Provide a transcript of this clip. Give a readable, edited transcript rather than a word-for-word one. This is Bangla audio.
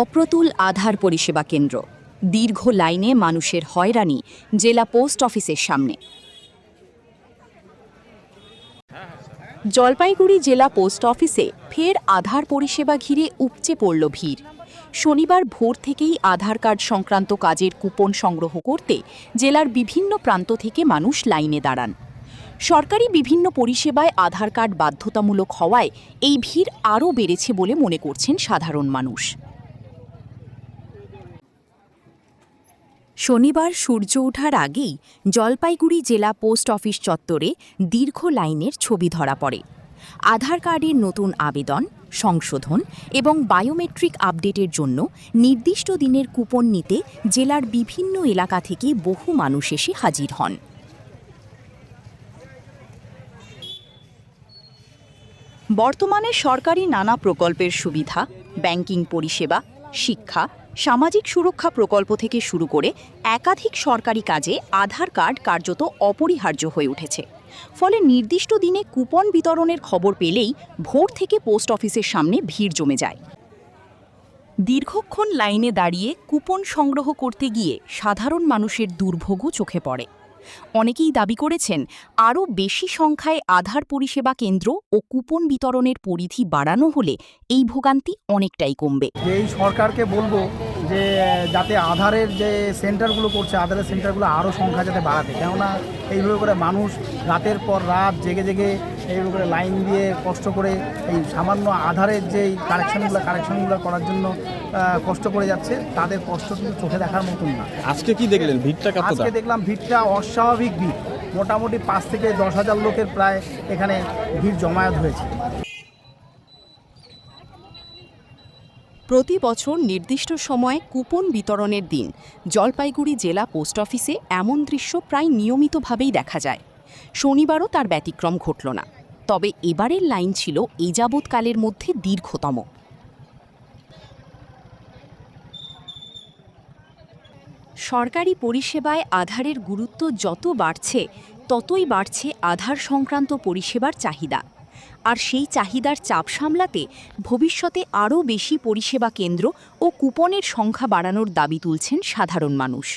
অপ্রতুল আধার পরিষেবা কেন্দ্র, দীর্ঘ লাইনে মানুষের হয়রানি জেলা পোস্ট অফিসের সামনে। জলপাইগুড়ি জেলা পোস্ট অফিসে ফের আধার পরিষেবা ঘিরে উপচে পড়ল ভিড়। শনিবার ভোর থেকেই আধার কার্ড সংক্রান্ত কাজের কুপন সংগ্রহ করতে জেলার বিভিন্ন প্রান্ত থেকে মানুষ লাইনে দাঁড়ান। সরকারি বিভিন্ন পরিষেবায় আধার কার্ড বাধ্যতামূলক হওয়ায় এই ভিড় আরও বেড়েছে বলে মনে করছেন সাধারণ মানুষ। শনিবার সূর্য ওঠার আগেই জলপাইগুড়ি জেলা পোস্ট অফিস চত্বরে দীর্ঘ লাইনের ছবি ধরা পড়ে। আধার কার্ডের নতুন আবেদন, সংশোধন এবং বায়োমেট্রিক আপডেটের জন্য নির্দিষ্ট দিনের কুপন নিতে জেলার বিভিন্ন এলাকা থেকে বহু মানুষ এসে হাজির হন। বর্তমানে সরকারি নানা প্রকল্পের সুবিধা, ব্যাংকিং পরিষেবা, শিক্ষা, সামাজিক সুরক্ষা প্রকল্প থেকে শুরু করে একাধিক সরকারি কাজে আধার কার্ড কার্যত অপরিহার্য হয়ে উঠেছে। ফলে নির্দিষ্ট দিনে কুপন বিতরণের খবর পেলেই ভোর থেকে পোস্ট অফিসের সামনে ভিড় জমে যায়। দীর্ঘক্ষণ লাইনে দাঁড়িয়ে কুপন সংগ্রহ করতে গিয়ে সাধারণ মানুষের দুর্ভোগও চোখে পড়ে। অনেকেই দাবি করেছেন, আরও বেশি সংখ্যায় আধার পরিষেবা কেন্দ্র ও কুপন বিতরণের পরিধি বাড়ানো হলে এই ভোগান্তি অনেকটাই কমবে। এই সরকারকে বলবো যে যাতে আধারের যে সেন্টারগুলো করছে, আধারের সেন্টারগুলো আরও সংখ্যা যাতে বাড়াতে, কেননা এইভাবে করে মানুষ রাতের পর রাত জেগে জেগে এইভাবে করে লাইন দিয়ে কষ্ট করে এই সামান্য আধারের যে কারেকশনগুলো করার জন্য কষ্ট করে যাচ্ছে, তাদের কষ্ট কিন্তু চোখে দেখার মতন না। আজকে কি দেখলেন ভিড়টা? আজকে দেখলাম ভিড়টা অস্বাভাবিক ভিড়, মোটামুটি 5 থেকে 10,000 লোকের প্রায় এখানে ভিড় জমায়েত হয়েছে। প্রতি বছর নির্দিষ্ট সময়ে কুপন বিতরণের দিন জলপাইগুড়ি জেলা পোস্ট অফিসে এমন দৃশ্য প্রায় নিয়মিতভাবেই দেখা যায়। শনিবারও তার ব্যতিক্রম ঘটল না, তবে এবারের লাইন ছিল এই যাবৎকালের মধ্যে দীর্ঘতম। সরকারি পরিষেবায় আধারের গুরুত্ব যত বাড়ছে, ততই বাড়ছে আধার সংক্রান্ত পরিষেবার চাহিদা। আর সেই চাহিদার চাপ সামলাতে ভবিষ্যতে আরও বেশি পরিষেবা কেন্দ্র ও কুপনের সংখ্যা বাড়ানোর দাবি তুলছেন সাধারণ মানুষ।